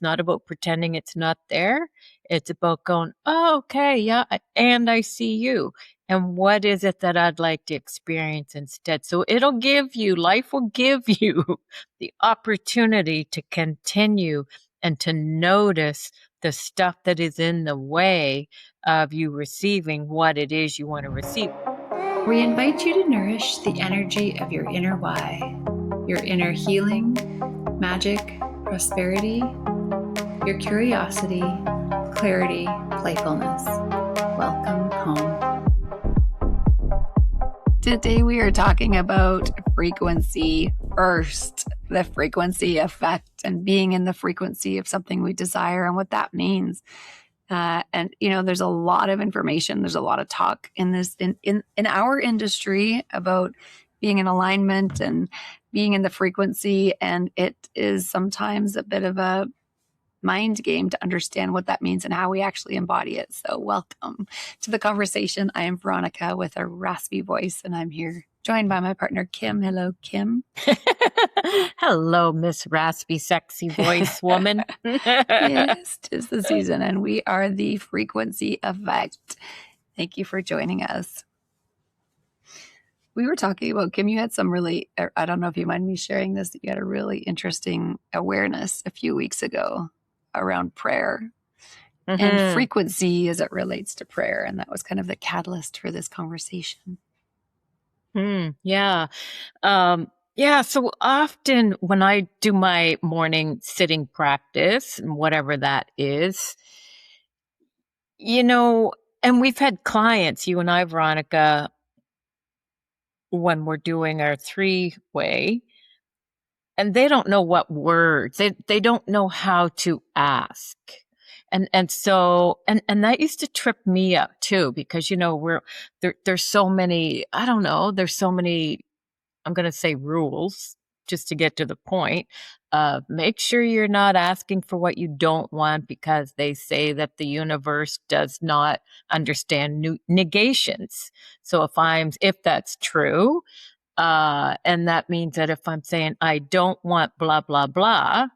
It's not about pretending it's not there. It's about going, oh, okay, yeah, and I see you. And what is it that I'd like to experience instead? So life will give you the opportunity to continue and to notice the stuff that is in the way of you receiving what it is you want to receive. We invite you to nourish the energy of your inner why, your inner healing, magic, prosperity, your curiosity, clarity, playfulness. Welcome home. Today we are talking about frequency first, the frequency effect, and being in the frequency of something we desire and what that means. There's a lot of information. There's a lot of talk in our industry about being in alignment and being in the frequency. And it is sometimes a bit of a mind game to understand what that means and how we actually embody it. So welcome to the conversation. I am Veronica with a raspy voice, and I'm here joined by my partner, Kim. Hello, Kim. Hello, Miss Raspy, Sexy Voice Woman. Yes, 'tis the season, and we are the frequency effect. Thank you for joining us. We were talking about, Kim, you had some really, I don't know if you mind me sharing this, that you had a really interesting awareness a few weeks ago around prayer and frequency as it relates to prayer. And that was kind of the catalyst for this conversation. Yeah. So often when I do my morning sitting practice, whatever that is, and we've had clients, you and I, Veronica, when we're doing our 3-way, and they don't know what words, they don't know how to ask. And so that used to trip me up too, because, there's so many, I don't know, there's so many, I'm going to say rules just to get to the point. Make sure you're not asking for what you don't want, because they say that the universe does not understand negations. So if that's true, and that means that if I'm saying I don't want blah, blah, blah,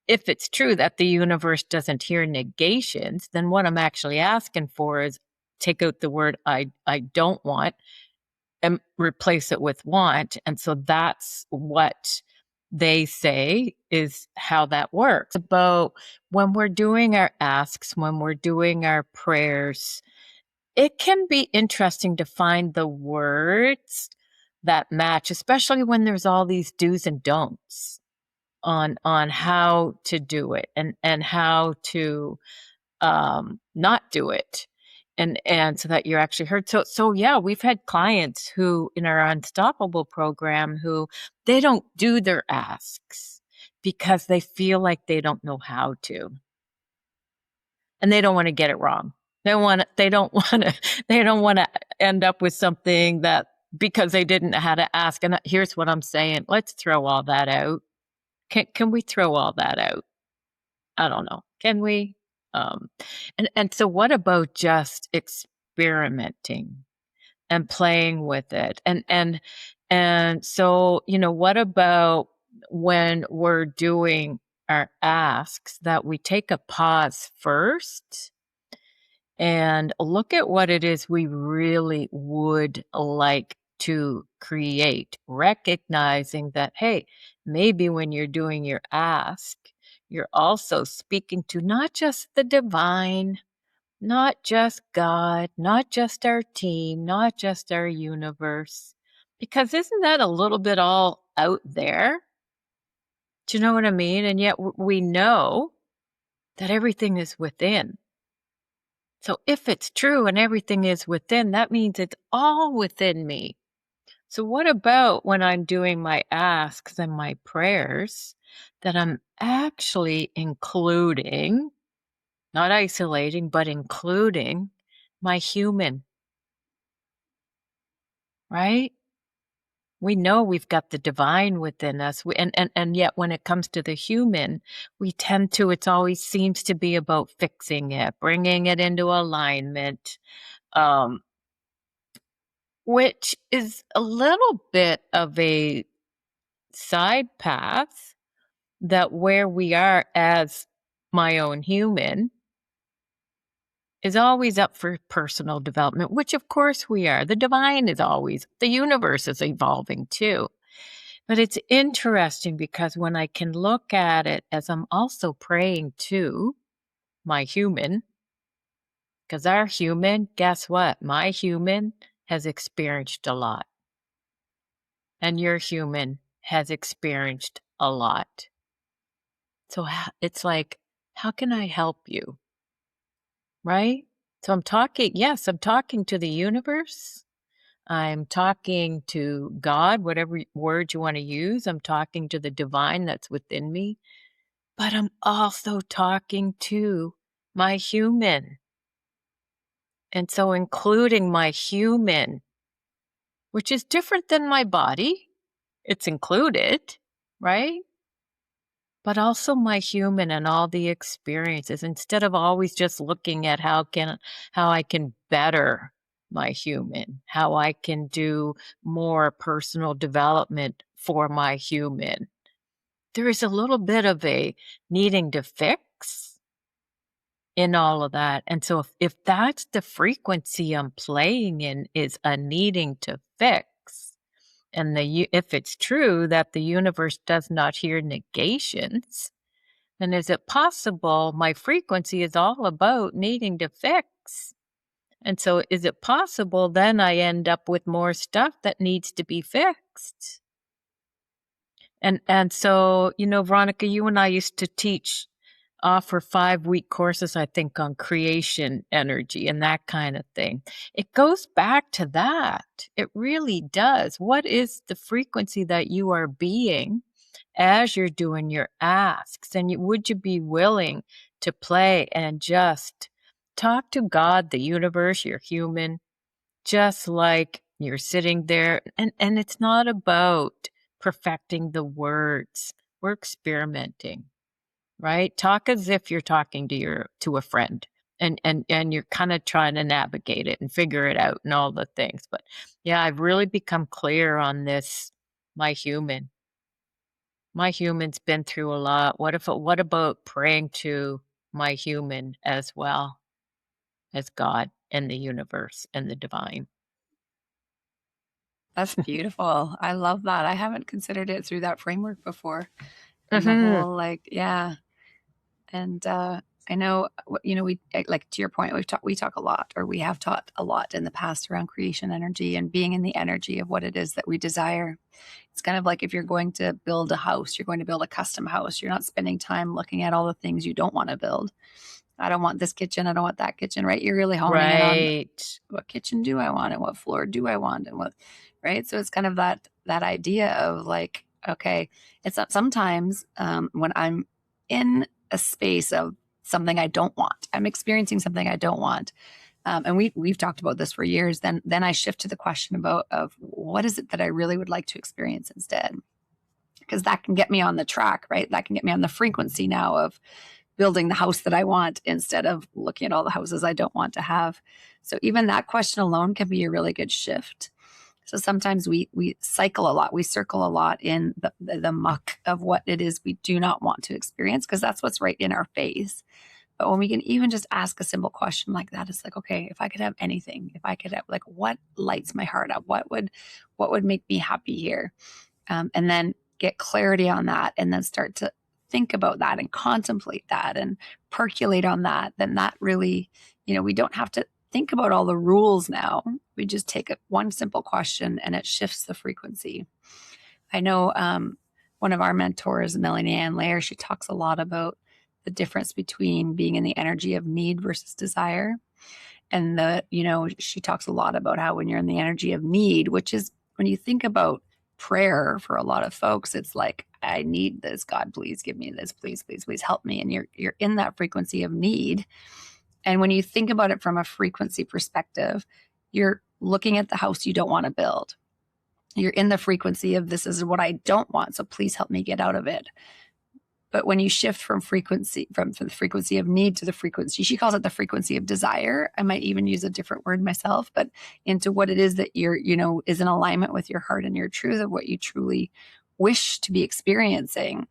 if it's true that the universe doesn't hear negations, then what I'm actually asking for is take out the word I don't want and replace it with want. And so that's what they say is how that works. About when we're doing our asks, when we're doing our prayers, it can be interesting to find the words that match, especially when there's all these do's and don'ts on how to do it and how to not do it. And so that you're actually heard. So yeah, we've had clients who in our Unstoppable program who they don't do their asks because they feel like they don't know how to. And they don't want to get it wrong. They don't want to end up with something that because they didn't know how to ask. And here's what I'm saying. Let's throw all that out. Can we throw all that out? I don't know. Can we? And so what about just experimenting and playing with it? And so, what about when we're doing our asks that we take a pause first and look at what it is we really would like to create, recognizing that, hey, maybe when you're doing your ask, you're also speaking to not just the divine, not just God, not just our team, not just our universe, because isn't that a little bit all out there? Do you know what I mean? And yet we know that everything is within. So if it's true and everything is within, that means it's all within me. So what about when I'm doing my asks and my prayers that I'm actually including, not isolating, but including my human, right? We know we've got the divine within us. And yet when it comes to the human, we tend to, it always seems to be about fixing it, bringing it into alignment, which is a little bit of a side path that where we are as my own human, is always up for personal development, which of course we are. The divine is always, the universe is evolving too. But it's interesting because when I can look at it as I'm also praying to my human, because our human, guess what? My human has experienced a lot, and your human has experienced a lot. So it's like, how can I help you? Right? So yes, I'm talking to the universe. I'm talking to God, whatever word you want to use. I'm talking to the divine that's within me, but I'm also talking to my human. And so including my human, which is different than my body, it's included, right? But also my human and all the experiences, instead of always just looking at how I can better my human, how I can do more personal development for my human. There is a little bit of a needing to fix in all of that. And so if that's the frequency I'm playing in, is a needing to fix, and if it's true that the universe does not hear negations, then is it possible my frequency is all about needing to fix? And so is it possible then I end up with more stuff that needs to be fixed? And so, Veronica, you and I used to offer 5-week courses, I think, on creation energy and that kind of thing. It goes back to that. It really does. What is the frequency that you are being as you're doing your asks? And would you be willing to play and just talk to God, the universe, your human, just like you're sitting there? And it's not about perfecting the words. We're experimenting, right? Talk as if you're talking to a friend, and you're kind of trying to navigate it and figure it out and all the things. But yeah, I've really become clear on this. My human. My human's been through a lot. What about praying to my human as well as God and the universe and the divine? That's beautiful. I love that. I haven't considered it through that framework before. And the Hmm. whole yeah. And I know, like to your point, we talk a lot, or we have taught a lot in the past around creation energy and being in the energy of what it is that we desire. It's kind of like if you're going to build a house, you're going to build a custom house. You're not spending time looking at all the things you don't want to build. I don't want this kitchen. I don't want that kitchen, right? You're really honing in on Right. what kitchen do I want and what floor do I want and what, right? So it's kind of that idea of like, okay, it's not sometimes when I'm in a space of something I don't want, I'm experiencing something I don't want. And we've talked about this for years. Then I shift to the question of what is it that I really would like to experience instead? Because that can get me on the track, right? That can get me on the frequency now of building the house that I want instead of looking at all the houses I don't want to have. So even that question alone can be a really good shift. So sometimes we cycle a lot, we circle a lot in the muck of what it is we do not want to experience, because that's what's right in our face. But when we can even just ask a simple question like that, it's like, okay, if I could have anything, if I could have, like, what lights my heart up, what would make me happy here, and then get clarity on that, and then start to think about that and contemplate that and percolate on that. Then that really, we don't have to think about all the rules now. We just take one simple question and it shifts the frequency. I know one of our mentors, Melanie Ann Lair, she talks a lot about the difference between being in the energy of need versus desire. And she talks a lot about how when you're in the energy of need, which is when you think about prayer for a lot of folks, it's like, I need this. God, please give me this. Please, please, please help me. And you're in that frequency of need. And when you think about it from a frequency perspective, you're looking at the house you don't want to build. You're in the frequency of, this is what I don't want, so please help me get out of it. But when you shift from the frequency of need to the frequency, she calls it the frequency of desire. I might even use a different word myself, but into what it is that is in alignment with your heart and your truth of what you truly wish to be experiencing,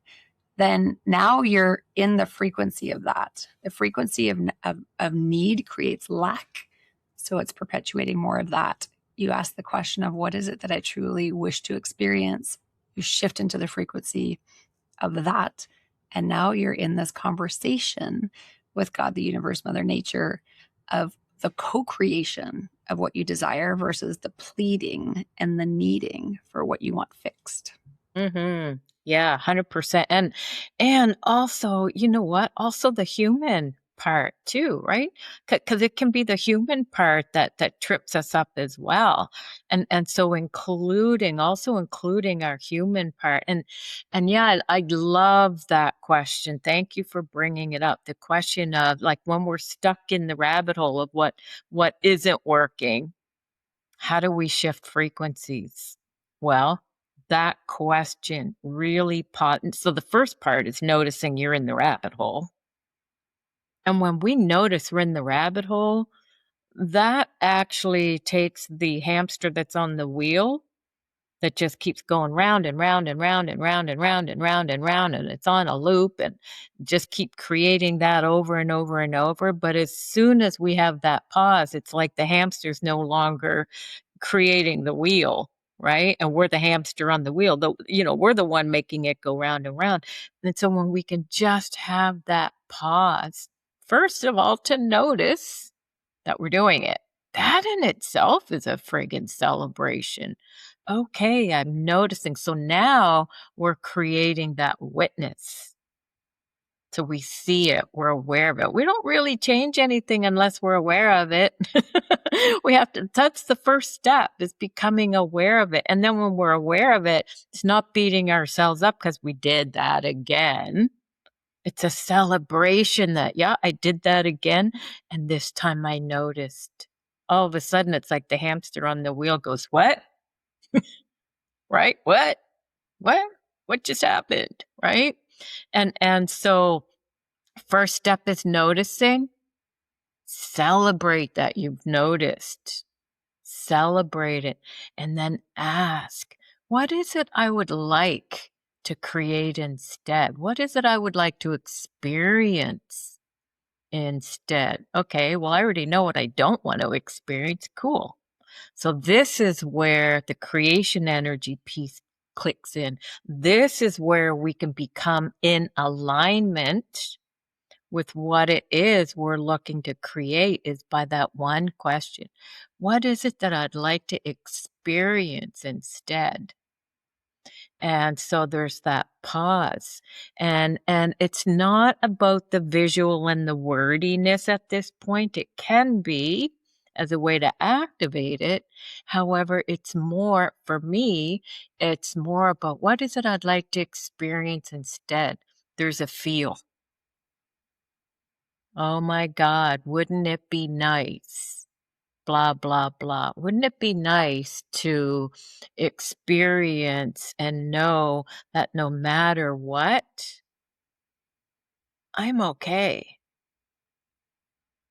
then now you're in the frequency of that. The frequency of need creates lack. So it's perpetuating more of that. You ask the question of what is it that I truly wish to experience? You shift into the frequency of that. And now you're in this conversation with God, the universe, Mother Nature, of the co-creation of what you desire versus the pleading and the needing for what you want fixed. Mm-hmm. Yeah, 100%. And also, you know what? Also the human part too, right? Because it can be the human part that trips us up as well. And so including our human part. And yeah, I love that question. Thank you for bringing it up. The question of like when we're stuck in the rabbit hole of what isn't working, how do we shift frequencies? Well, that question really pot. So the first part is noticing you're in the rabbit hole. And when we notice we're in the rabbit hole, that actually takes the hamster that's on the wheel that just keeps going round and round and round and round and round and round and round, and it's on a loop and just keep creating that over and over and over. But as soon as we have that pause, it's like the hamster's no longer creating the wheel, right? And we're the hamster on the wheel. We're the one making it go round and round. And so when we can just have that pause, first of all, to notice that we're doing it, that in itself is a friggin' celebration. Okay, I'm noticing. So now we're creating that witness. So we see it, we're aware of it. We don't really change anything unless we're aware of it. That's the first step, is becoming aware of it. And then when we're aware of it, it's not beating ourselves up because we did that again. It's a celebration that, yeah, I did that again. And this time I noticed. All of a sudden, it's like the hamster on the wheel goes, what? Right? What? What? What just happened? Right? And so first step is noticing. Celebrate that you've noticed. Celebrate it. And then ask, what is it I would like to create instead? What is it I would like to experience instead? Okay, well, I already know what I don't want to experience. Cool. So this is where the creation energy piece clicks in. This is where we can become in alignment with what it is we're looking to create, is by that one question. What is it that I'd like to experience instead? And so there's that pause. And it's not about the visual and the wordiness at this point. It can be as a way to activate it. However, it's more, for me, it's more about what is it I'd like to experience instead. There's a feel. Oh my God, wouldn't it be nice? Blah, blah, blah. Wouldn't it be nice to experience and know that no matter what, I'm okay.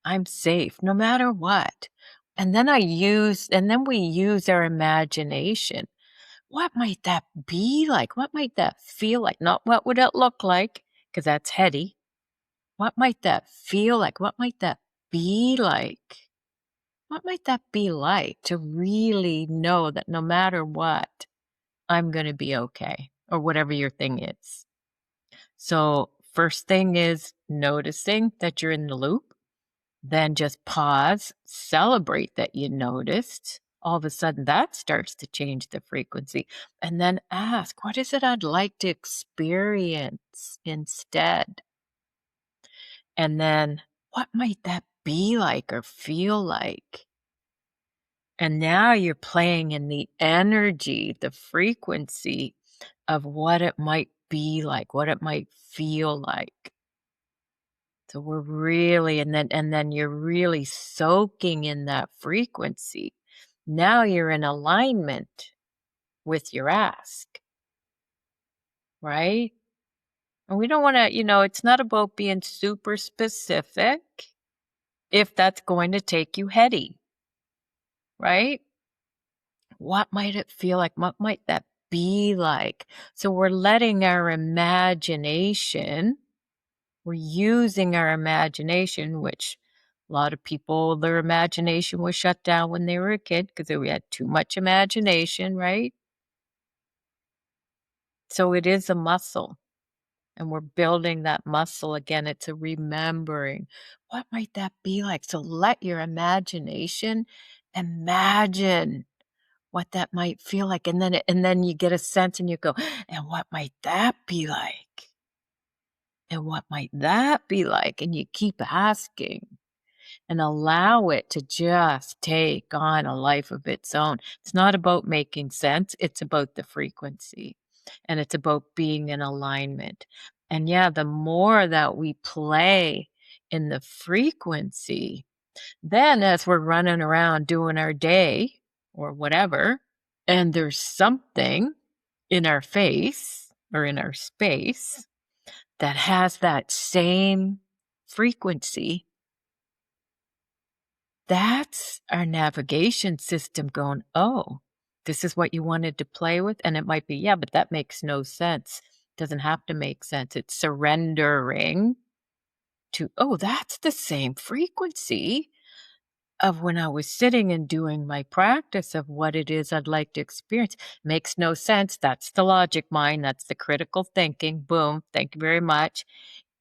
I'm safe no matter what. And then we use our imagination. What might that be like? What might that feel like? Not what would it look like, because that's heady. What might that feel like? What might that be like? What might that be like to really know that no matter what, I'm going to be okay, or whatever your thing is? So, first thing is noticing that you're in the loop. Then just pause, celebrate that you noticed. All of a sudden, that starts to change the frequency. And then ask, what is it I'd like to experience instead? And then, what might that be like or feel like? And now you're playing in the energy, the frequency of what it might be like, what it might feel like. So we're really, and then you're really soaking in that frequency. Now you're in alignment with your ask, right? And we don't want to, it's not about being super specific if that's going to take you heady, right? What might it feel like? What might that be like? So we're letting our imagination, we're using our imagination, which a lot of people, their imagination was shut down when they were a kid because they had too much imagination, right? So it is a muscle. And we're building that muscle again. It's a remembering. What might that be like? So let your imagination imagine what that might feel like. And then you get a sense and you go, and what might that be like? And what might that be like? And you keep asking and allow it to just take on a life of its own. It's not about making sense, it's about the frequency, and it's about being in alignment. And yeah, the more that we play in the frequency, then as we're running around doing our day or whatever, and there's something in our face or in our space that has that same frequency, that's our navigation system going, "Oh, this is what you wanted to play with?" And it might be, "Yeah, but that makes no sense." Doesn't have to make sense. It's surrendering to, "Oh, that's the same frequency of when I was sitting and doing my practice of what it is I'd like to experience." Makes no sense. That's the logic mind. That's the critical thinking. Boom. Thank you very much.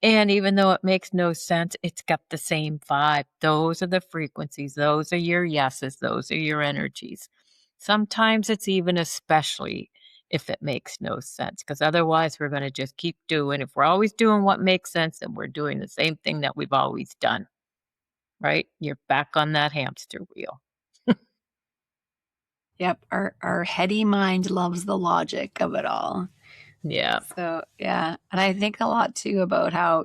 And even though it makes no sense, it's got the same vibe. Those are the frequencies. Those are your yeses. Those are your energies. Sometimes it's even especially if it makes no sense, because otherwise we're going to just keep doing. If we're always doing what makes sense, then we're doing the same thing that we've always done, right? You're back on that hamster wheel. Yep. Our heady mind loves the logic of it all. Yeah. So yeah. And I think a lot too about how,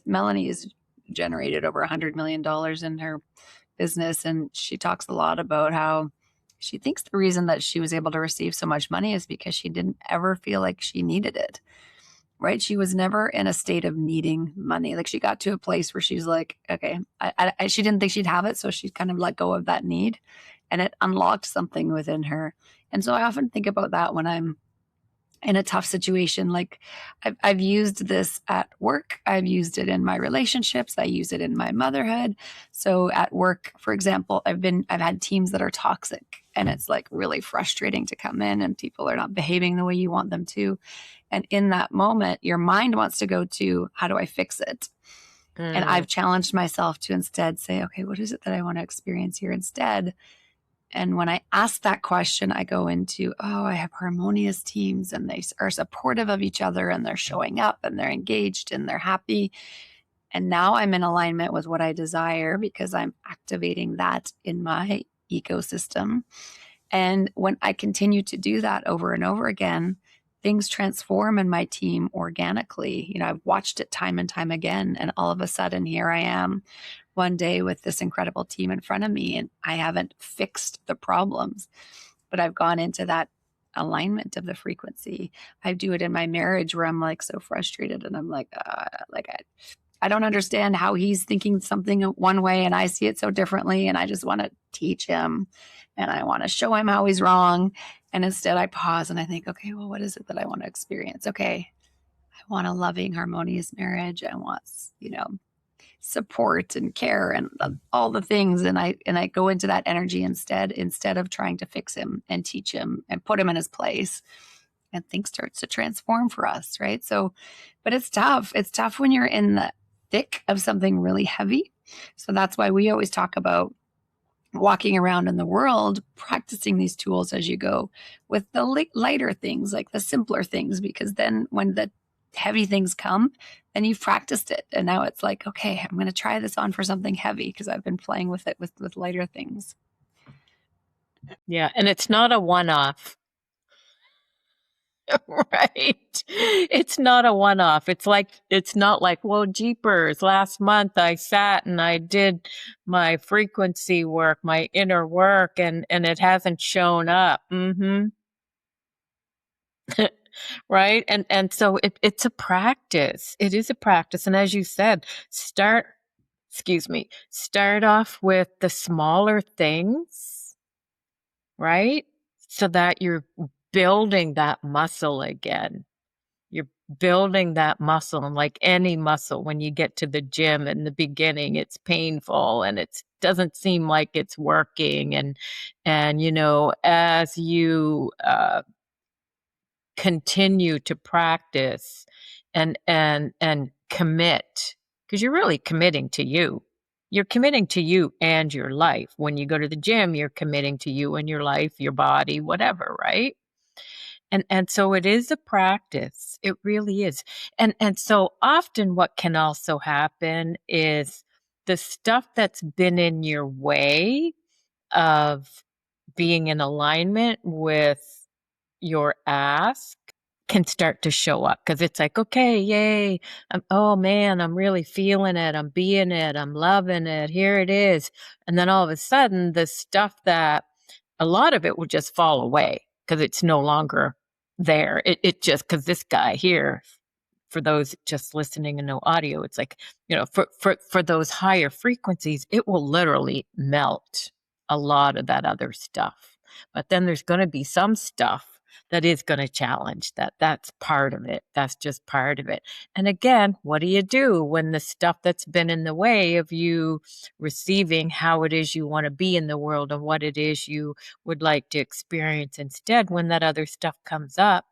Melanie has generated over $100 million in her business. And she talks a lot about how she thinks the reason that she was able to receive so much money is because she didn't ever feel like she needed it. Right? She was never in a state of needing money. Like she got to a place where she's like, okay, she didn't think she'd have it. So she kind of let go of that need and it unlocked something within her. And so I often think about that when I'm in a tough situation. Like I've used this at work. I've used it in my relationships. I use it in my motherhood. So at work, for example, I've had teams that are toxic and it's like really frustrating to come in and people are not behaving the way you want them to. And in that moment, your mind wants to go to, how do I fix it? And Mm, I've challenged myself to instead say, okay, what is it that I want to experience here instead? And when I ask that question, I go into, oh, I have harmonious teams and they are supportive of each other and they're showing up and they're engaged and they're happy. And now I'm in alignment with what I desire because I'm activating that in my ecosystem. And when I continue to do that over and over again, things transform in my team organically. I've watched it time and time again. And all of a sudden, here I am one day with this incredible team in front of me, and I haven't fixed the problems, but I've gone into that alignment of the frequency. I do it in my marriage where I'm like so frustrated and I'm like, I don't understand how he's thinking something one way and I see it so differently. And I just want to teach him and I want to show him how he's wrong. And instead I pause and I think, okay, well, what is it that I want to experience? Okay, I want a loving, harmonious marriage. I want, support and care and all the things. And I go into that energy instead of trying to fix him and teach him and put him in his place. And things starts to transform for us, right? So, but it's tough. It's tough when you're in the thick of something really heavy. So that's why we always talk about walking around in the world, practicing these tools as you go with the lighter things, like the simpler things, because then when the heavy things come, then you've practiced it. And now it's like, okay, I'm going to try this on for something heavy because I've been playing with it with lighter things. yeah. And it's not a one off. Right. It's not a one off. It's not like, well, jeepers, last month I sat and I did my frequency work, my inner work, and it hasn't shown up. Right. And so it's a practice. It is a practice. And as you said, start off with the smaller things, right? So that you're building that muscle again. You're building that muscle, and like any muscle, when you get to the gym in the beginning, it's painful and it doesn't seem like it's working. And as you continue to practice and commit, because you're really committing to you. You're committing to you and your life. When you go to the gym, you're committing to you and your life, your body, whatever, right? And so it is a practice. It really is. And so often what can also happen is the stuff that's been in your way of being in alignment with your ask can start to show up, because it's like, okay, yay. Oh man, I'm really feeling it. I'm being it. I'm loving it. Here it is. And then all of a sudden, the stuff that a lot of it will just fall away because it's no longer there. It just, because this guy here, for those just listening and no audio, it's like, for those higher frequencies, it will literally melt a lot of that other stuff. But then there's going to be some stuff that is going to challenge that. That's part of it. That's just part of it. And again, what do you do when the stuff that's been in the way of you receiving how it is you want to be in the world and what it is you would like to experience instead? When that other stuff comes up,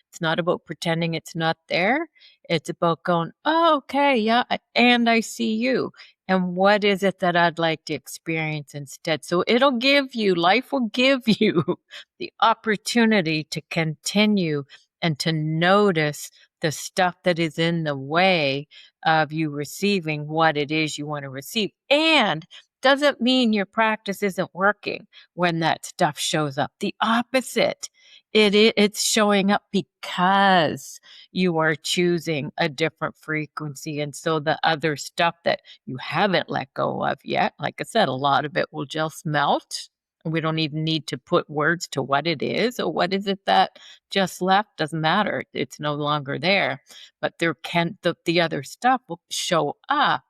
it's not about pretending it's not there. It's about going, oh, okay, yeah, and I see you. And what is it that I'd like to experience instead? So life will give you the opportunity to continue and to notice the stuff that is in the way of you receiving what it is you want to receive. And doesn't mean your practice isn't working when that stuff shows up. The opposite. It's showing up because you are choosing a different frequency. And so the other stuff that you haven't let go of yet, like I said, a lot of it will just melt. We don't even need to put words to what it is or what is it that just left. Doesn't matter. It's no longer there. But the other stuff will show up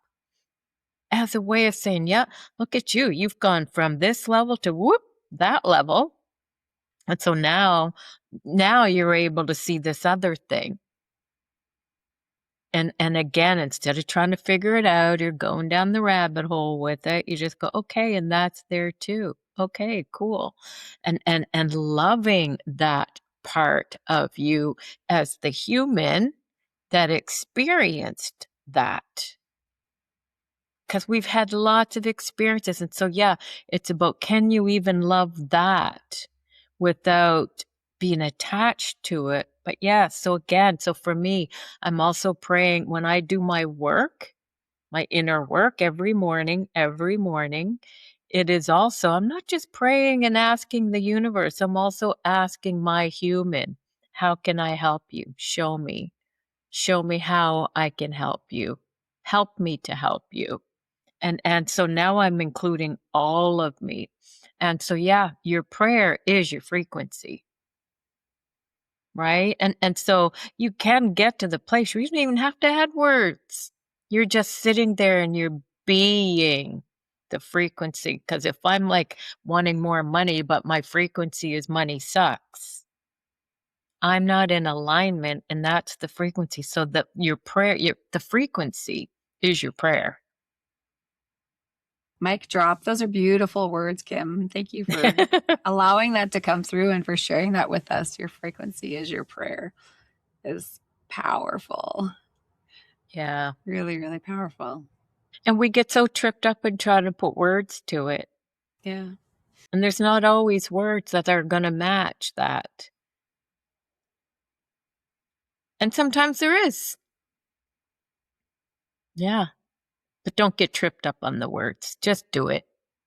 as a way of saying, yeah, look at you. You've gone from this level to whoop, that level. And so now you're able to see this other thing. And again, instead of trying to figure it out, you're going down the rabbit hole with it. You just go, okay, and that's there too. Okay, cool. And loving that part of you as the human that experienced that. Because we've had lots of experiences. And so, yeah, it's about, can you even love that without being attached to it? But yeah, so again, so for me, I'm also praying when I do my work, my inner work every morning, it is also, I'm not just praying and asking the universe, I'm also asking my human, how can I help you? Show me. Show me how I can help you. Help me to help you. And so now I'm including all of me. And so, yeah, your prayer is your frequency, right? And so you can get to the place where you don't even have to add words. You're just sitting there and you're being the frequency. Because if I'm like wanting more money, but my frequency is money sucks, I'm not in alignment, and that's the frequency. So that your prayer, the frequency is your prayer. Mic drop. Those are beautiful words, Kim. Thank you for allowing that to come through and for sharing that with us. Your frequency is your prayer is powerful. Yeah. Really, really powerful. And we get so tripped up and try to put words to it. Yeah. And there's not always words that are going to match that. And sometimes there is. Yeah. But don't get tripped up on the words. Just do it.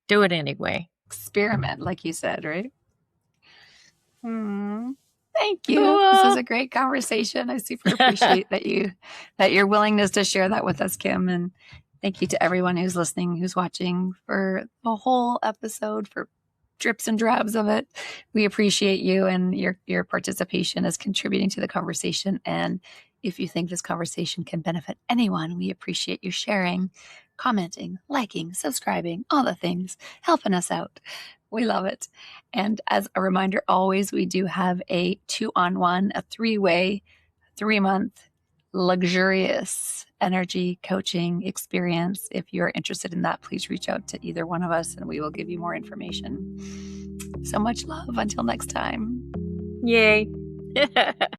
Do it anyway. Experiment, like you said, right? Thank you. Cool. This is a great conversation. I super appreciate that your willingness to share that with us, Kim. And thank you to everyone who's listening, who's watching for the whole episode, for drips and drabs of it. We appreciate you, and your participation is contributing to the conversation. And if you think this conversation can benefit anyone, we appreciate you sharing, commenting, liking, subscribing, all the things, helping us out. We love it. And as a reminder, always, we do have a 2-on-1, a 3-way, 3-month luxurious energy coaching experience. If you're interested in that, please reach out to either one of us and we will give you more information. So much love. Until next time. Yay.